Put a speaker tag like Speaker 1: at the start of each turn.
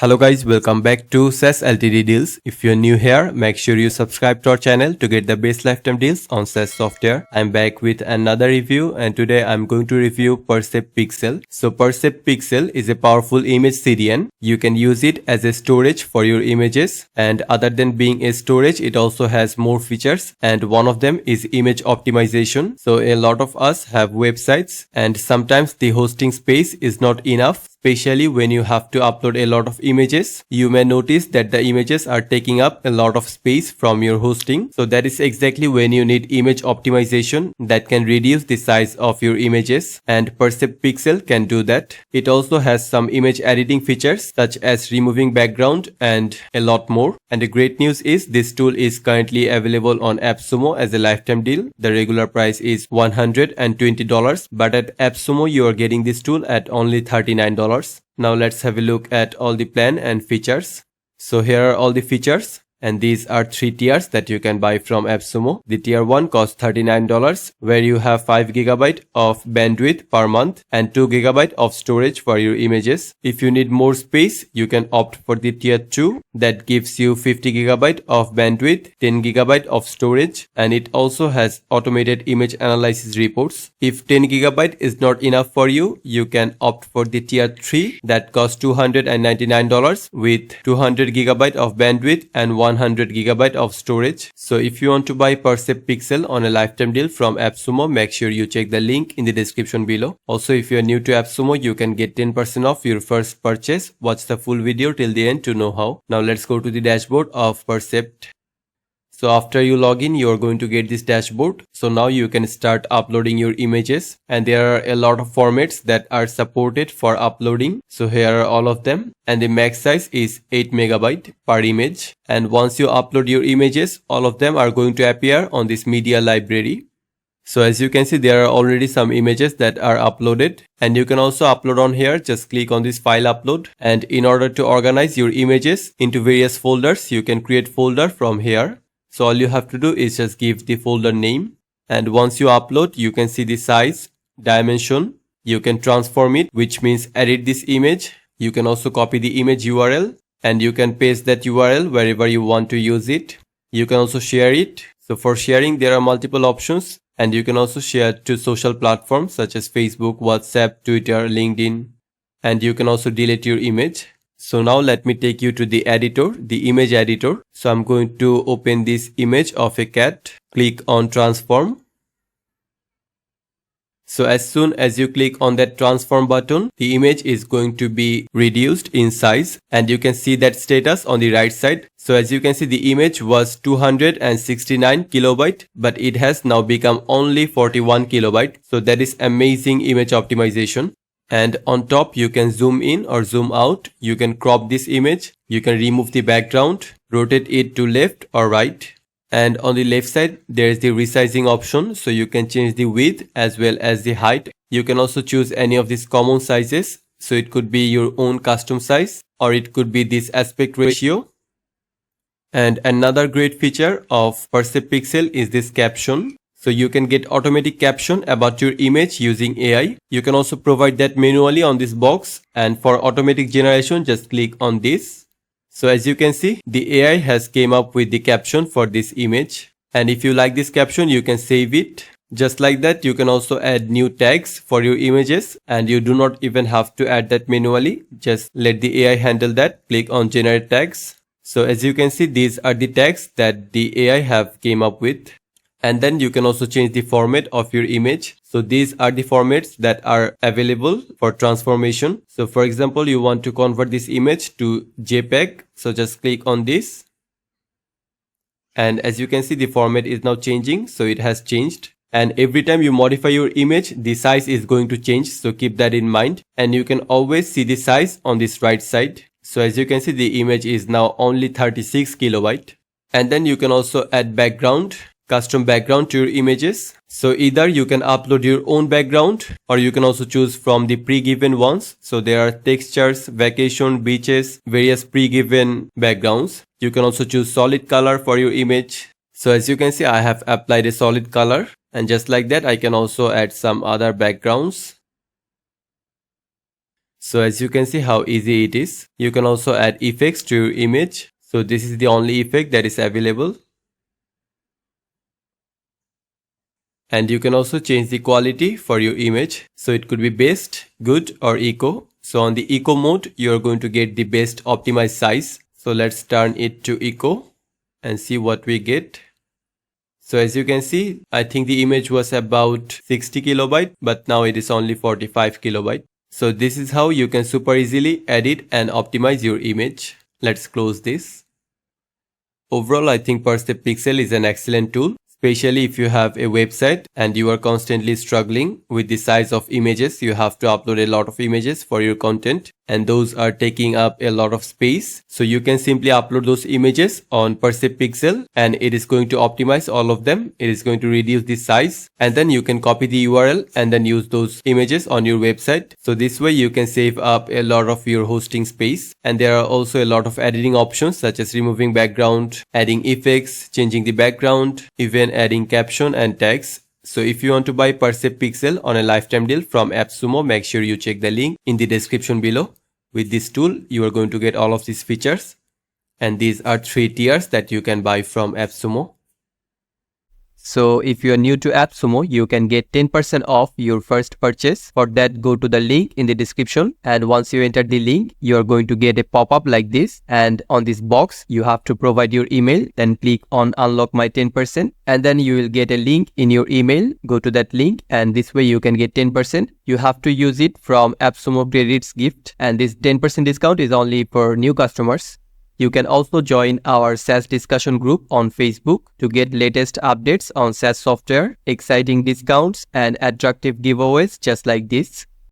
Speaker 1: Hello guys, welcome back to SaaS Ltd deals. If you're new here, make sure you subscribe to our channel to get the best lifetime deals on SaaS software. I'm back with another review and today I'm going to review PerceptPixel. So PerceptPixel is a powerful image CDN. You can use it as a storage for your images, and other than being a storage, it also has more features, and one of them is image optimization. So a lot of us have websites and sometimes the hosting space is not enough, especially when you have to upload a lot of images. You may notice that the images are taking up a lot of space from your hosting. So that is exactly when you need image optimization that can reduce the size of your images, and PerceptPixel can do that. It also has some image editing features such as removing background and a lot more. And the great news is this tool is currently available on Appsumo as a lifetime deal. The regular price is $120, but at Appsumo you are getting this tool at only $39. Now let's have a look at all the plan and features. So here are all the features, and these are 3 tiers that you can buy from Appsumo. The tier 1 costs $39, where you have 5 GB of bandwidth per month and 2 GB of storage for your images. If you need more space, you can opt for the tier 2 that gives you 50 GB of bandwidth, 10 GB of storage, and it also has automated image analysis reports. If 10 GB is not enough for you, you can opt for the tier 3 that costs $299 with 200 GB of bandwidth and 100 GB of storage. So if you want to buy PerceptPixel on a lifetime deal from Appsumo, make sure you check the link in the description below. Also, if you are new to Appsumo, you can get 10% off your first purchase. Watch the full video till the end to know how. Now let's go to the dashboard of Percept. So after you log in, you are going to get this dashboard. So now you can start uploading your images, and there are a lot of formats that are supported for uploading. So here are all of them, and the max size is 8 MB per image. And once you upload your images, all of them are going to appear on this media library. So as you can see, there are already some images that are uploaded, and you can also upload on here. Just click on this file upload, and in order to organize your images into various folders, you can create folder from here. So all you have to do is just give the folder name, and once you upload, you can see the size, dimension. You can transform it, which means edit this image. You can also copy the image URL, and you can paste that URL wherever you want to use it. You can also share it. So for sharing, there are multiple options, and you can also share to social platforms such as Facebook, WhatsApp, Twitter, LinkedIn, and you can also delete your image. So now let me take you to the editor, the image editor. So I'm going to open this image of a cat. Click on transform. So as soon as you click on that transform button, the image is going to be reduced in size, and you can see that status on the right side. So as you can see, the image was 269 KB, but it has now become only 41 KB. So that is amazing image optimization. And on top, you can zoom in or zoom out. You can crop this image. You can remove the background, rotate it to left or right. And on the left side, there is the resizing option. So you can change the width as well as the height. You can also choose any of these common sizes. So it could be your own custom size, or it could be this aspect ratio. And another great feature of PerceptPixel is this caption. So you can get automatic caption about your image using AI. You can also provide that manually on this box, and for automatic generation, just click on this. So as you can see, the AI has came up with the caption for this image. And if you like this caption, you can save it. Just like that, you can also add new tags for your images, and you do not even have to add that manually. Just let the AI handle that. Click on generate tags. So as you can see, these are the tags that the AI have came up with. And then you can also change the format of your image. So these are the formats that are available for transformation. So for example, you want to convert this image to JPEG. So just click on this. And as you can see, the format is now changing. So it has changed. And every time you modify your image, the size is going to change. So keep that in mind. And you can always see the size on this right side. So as you can see, the image is now only 36 KB. And then you can also add background, custom background to your images. So either you can upload your own background, or you can also choose from the pre-given ones. So there are textures, vacation, beaches, various pre-given backgrounds. You can also choose solid color for your image. So as you can see, I have applied a solid color, and just like that, I can also add some other backgrounds. So as you can see how easy it is. You can also add effects to your image. So this is the only effect that is available. And you can also change the quality for your image. So it could be best, good or eco. So on the eco mode, you're going to get the best optimized size. So let's turn it to eco and see what we get. So as you can see, I think the image was about 60 kilobyte, but now it is only 45 kilobyte. So this is how you can super easily edit and optimize your image. Let's close this. Overall, I think PerceptPixel is an excellent tool, especially if you have a website and you are constantly struggling with the size of images. You have to upload a lot of images for your content and those are taking up a lot of space. So you can simply upload those images on PerceptPixel and it is going to optimize all of them. It is going to reduce the size and then you can copy the URL and then use those images on your website. So this way you can save up a lot of your hosting space. And there are also a lot of editing options such as removing background, adding effects, changing the background, even adding caption and tags. So if you want to buy PerceptPixel on a lifetime deal from Appsumo, make sure you check the link in the description below. With this tool, you are going to get all of these features. And these are 3 tiers that you can buy from Appsumo. So if you are new to Appsumo, you can get 10% off your first purchase. For that, go to the link in the description. And once you enter the link, you are going to get a pop-up like this. And on this box, you have to provide your email. Then click on unlock my 10%. And then you will get a link in your email. Go to that link and this way you can get 10%. You have to use it from Appsumo credits gift. And this 10% discount is only for new customers. You can also join our SaaS discussion group on Facebook to get latest updates on SaaS software, exciting discounts and attractive giveaways just like this.